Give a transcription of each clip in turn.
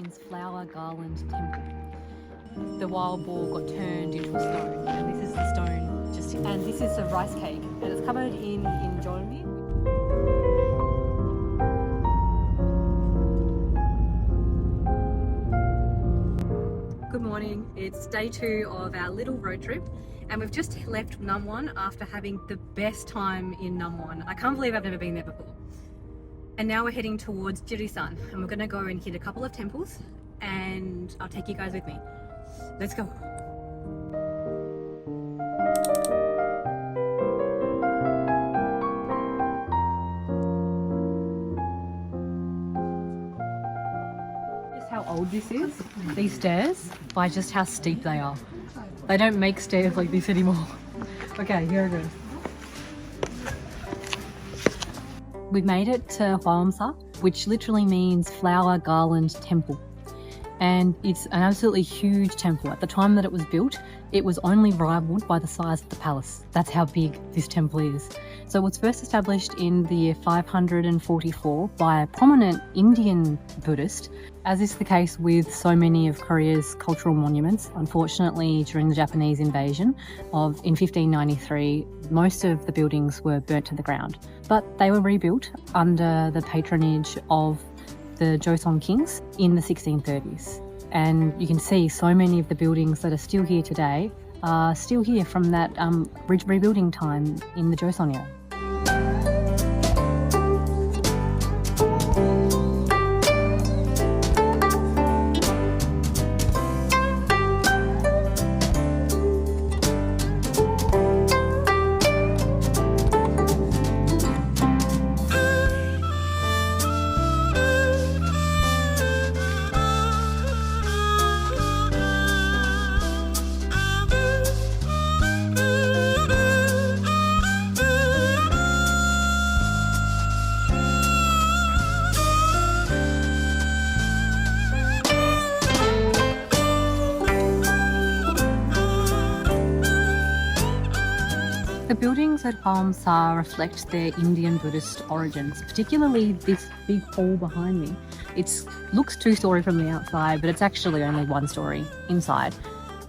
Flower Garland Temple. The wild boar got turned into a stone, and this is the stone and this is a rice cake, and it's covered in Jeolla-do. Good morning, it's day 2 of our little road trip, and we've just left Namwan after having the best time in Namwan. I can't believe I've never been there before. And now we're heading towards Jirisan, and we're going to go and hit a couple of temples, and I'll take you guys with me. Let's go. Just how old this is, these stairs, by just how steep they are. They don't make stairs like this anymore. Okay, here it goes. We made it to Hwaeomsa, which literally means Flower Garland Temple. And it's an absolutely huge temple. At the time that it was built, it was only rivaled by the size of the palace. That's how big this temple is. So it was first established in the year 544 by a prominent Indian Buddhist. As is the case with so many of Korea's cultural monuments, unfortunately during the Japanese invasion in 1593, most of the buildings were burnt to the ground. But they were rebuilt under the patronage of the Joseon kings in the 1630s. And you can see so many of the buildings that are still here today are still here from that rebuilding time in the Joseon era. The buildings at Hwaeomsa reflect their Indian Buddhist origins, particularly this big hall behind me. It looks 2-story from the outside, but it's actually only 1 story inside.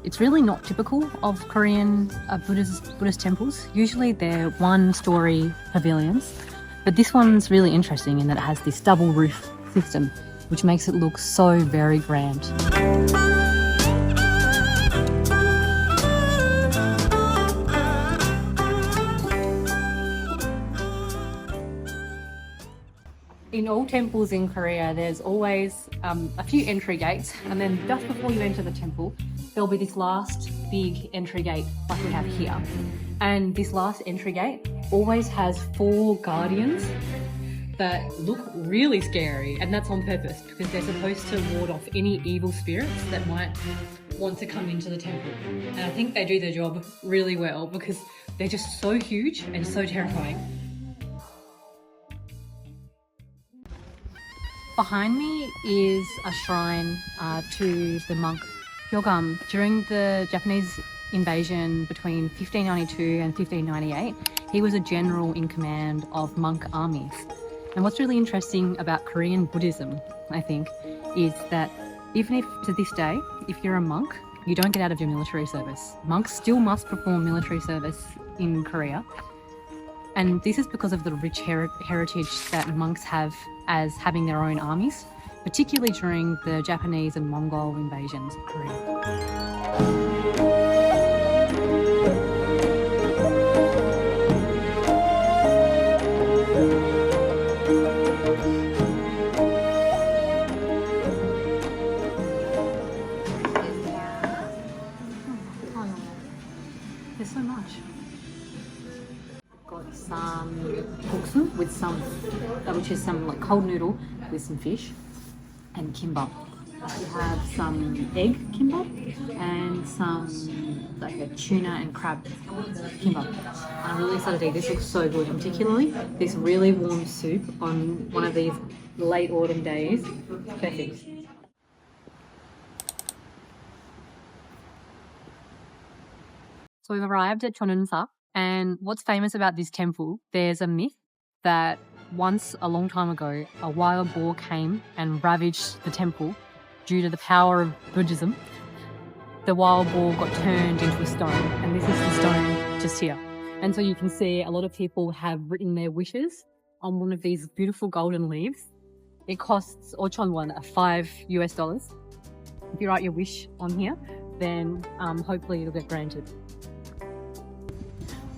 It's really not typical of Korean Buddhist temples. Usually they're 1-story pavilions, but this one's really interesting in that it has this double roof system, which makes it look so very grand. In all temples in Korea, there's always a few entry gates, and then just before you enter the temple, there'll be this last big entry gate like we have here. And this last entry gate always has 4 guardians that look really scary, and that's on purpose because they're supposed to ward off any evil spirits that might want to come into the temple. And I think they do their job really well because they're just so huge and so terrifying. Behind me is a shrine to the monk Hwaeomsa. During the Japanese invasion between 1592 and 1598, he was a general in command of monk armies. And what's really interesting about Korean Buddhism, I think, is that even if to this day, if you're a monk, you don't get out of your military service. Monks still must perform military service in Korea. And this is because of the rich heritage that monks have as having their own armies, particularly during the Japanese and Mongol invasions of Korea. There's so much. Got some boksu with which is some like cold noodle with some fish, and kimbap. We have some egg kimbap and some like a tuna and crab kimbap. I'm really excited to eat. This looks so good, and particularly this really warm soup on one of these late autumn days. Perfect. So we've arrived at Cheoneunsa, and what's famous about this temple, there's a myth that once, a long time ago, a wild boar came and ravaged the temple due to the power of Buddhism, the wild boar got turned into a stone, and this is the stone just here. And so you can see a lot of people have written their wishes on one of these beautiful golden leaves. It costs $5 US. If you write your wish on here, then hopefully it'll get granted.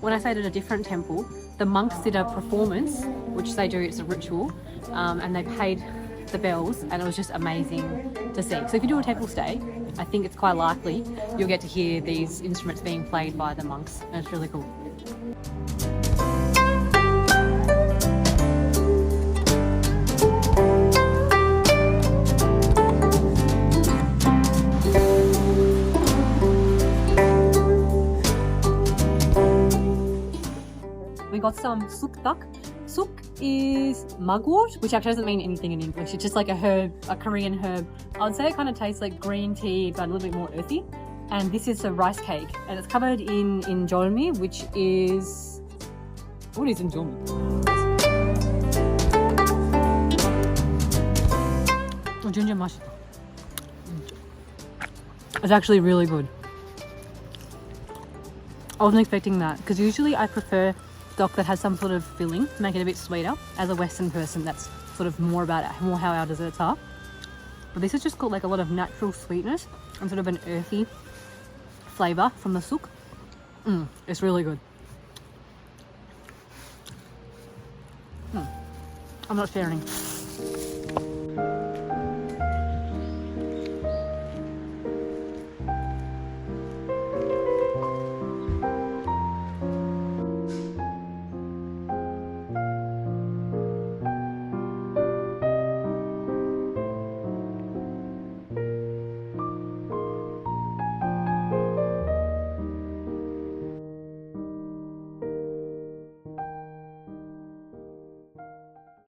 When I stayed at a different temple, the monks did a performance, which they do, it's a ritual, and they paid the bells, and it was just amazing to see. So if you do a temple stay, I think it's quite likely you'll get to hear these instruments being played by the monks, and it's really cool. We got some suk dak. Suk is mugwort, which actually doesn't mean anything in English. It's just like a herb, a Korean herb. I would say it kind of tastes like green tea, but a little bit more earthy. And this is a rice cake, and it's covered in injolmi, which is... What is injolmi? Ginger mush. It's actually really good. I wasn't expecting that, because usually I prefer stock that has some sort of filling to make it a bit sweeter. As a Western person, that's sort of more how our desserts are. But this has just got like a lot of natural sweetness and sort of an earthy flavour from the suk. It's really good. I'm not sharing.